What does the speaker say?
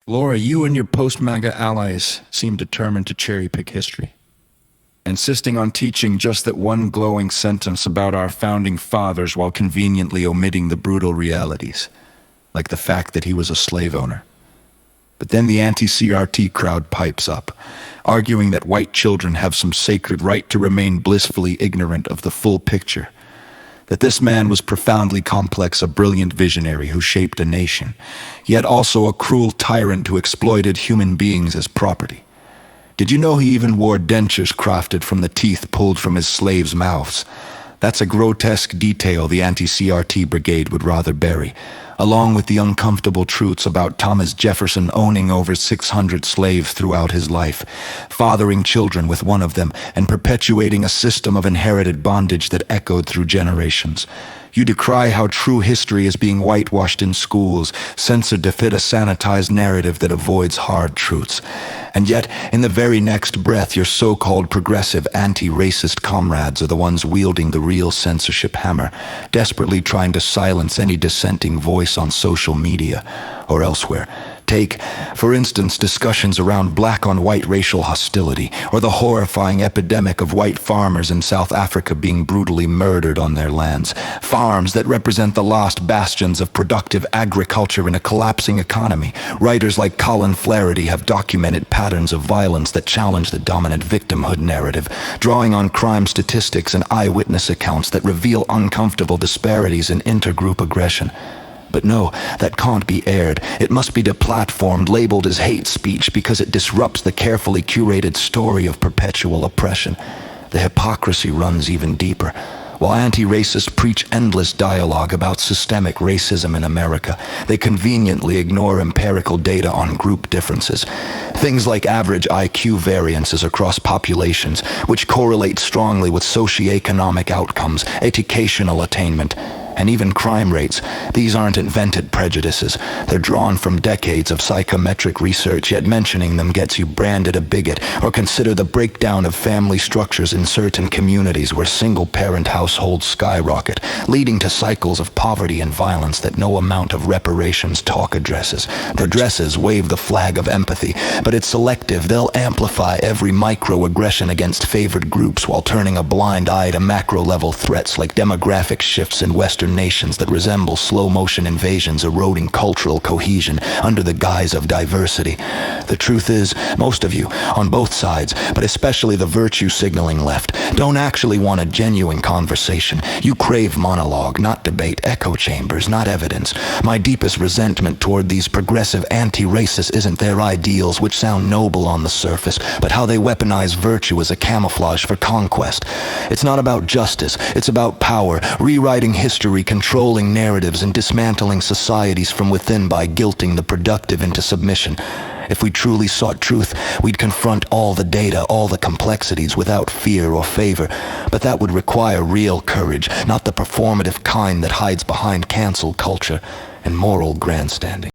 Laura, you and your post-MAGA allies seem determined to cherry-pick history, insisting on teaching just that one glowing sentence about our founding fathers while conveniently omitting the brutal realities, like the fact that he was a slave owner. But then the anti-CRT crowd pipes up, arguing that white children have some sacred right to remain blissfully ignorant of the full picture, that this man was profoundly complex, a brilliant visionary who shaped a nation, yet also a cruel tyrant who exploited human beings as property. Did you know he even wore dentures crafted from the teeth pulled from his slaves' mouths? That's a grotesque detail the anti-CRT brigade would rather bury, along with the uncomfortable truths about Thomas Jefferson owning over 600 slaves throughout his life, fathering children with one of them, and perpetuating a system of inherited bondage that echoed through generations. You decry how true history is being whitewashed in schools, censored to fit a sanitized narrative that avoids hard truths. And yet, in the very next breath, your so-called progressive anti-racist comrades are the ones wielding the real censorship hammer, desperately trying to silence any dissenting voice on social media or elsewhere. Take, for instance, discussions around black-on-white racial hostility, or the horrifying epidemic of white farmers in South Africa being brutally murdered on their lands. Farms that represent the lost bastions of productive agriculture in a collapsing economy. Writers like Colin Flaherty have documented patterns of violence that challenge the dominant victimhood narrative, drawing on crime statistics and eyewitness accounts that reveal uncomfortable disparities in intergroup aggression. But no, that can't be aired. It must be deplatformed, labeled as hate speech because it disrupts the carefully curated story of perpetual oppression. The hypocrisy runs even deeper. While anti-racists preach endless dialogue about systemic racism in America, they conveniently ignore empirical data on group differences. Things like average IQ variances across populations, which correlate strongly with socioeconomic outcomes, educational attainment, and even crime rates. These aren't invented prejudices. They're drawn from decades of psychometric research, yet mentioning them gets you branded a bigot. Or consider the breakdown of family structures in certain communities where single-parent households skyrocket, leading to cycles of poverty and violence that no amount of reparations talk addresses. Progressives wave the flag of empathy, but it's selective. They'll amplify every microaggression against favored groups while turning a blind eye to macro-level threats like demographic shifts in Western nations that resemble slow-motion invasions eroding cultural cohesion under the guise of diversity. The truth is, most of you, on both sides, but especially the virtue-signaling left, don't actually want a genuine conversation. You crave monologue, not debate, echo chambers, not evidence. My deepest resentment toward these progressive anti-racists isn't their ideals, which sound noble on the surface, but how they weaponize virtue as a camouflage for conquest. It's not about justice, it's about power, rewriting history, controlling narratives, and dismantling societies from within by guilting the productive into submission. If we truly sought truth, we'd confront all the data, all the complexities without fear or favor. But that would require real courage, not the performative kind that hides behind cancel culture and moral grandstanding.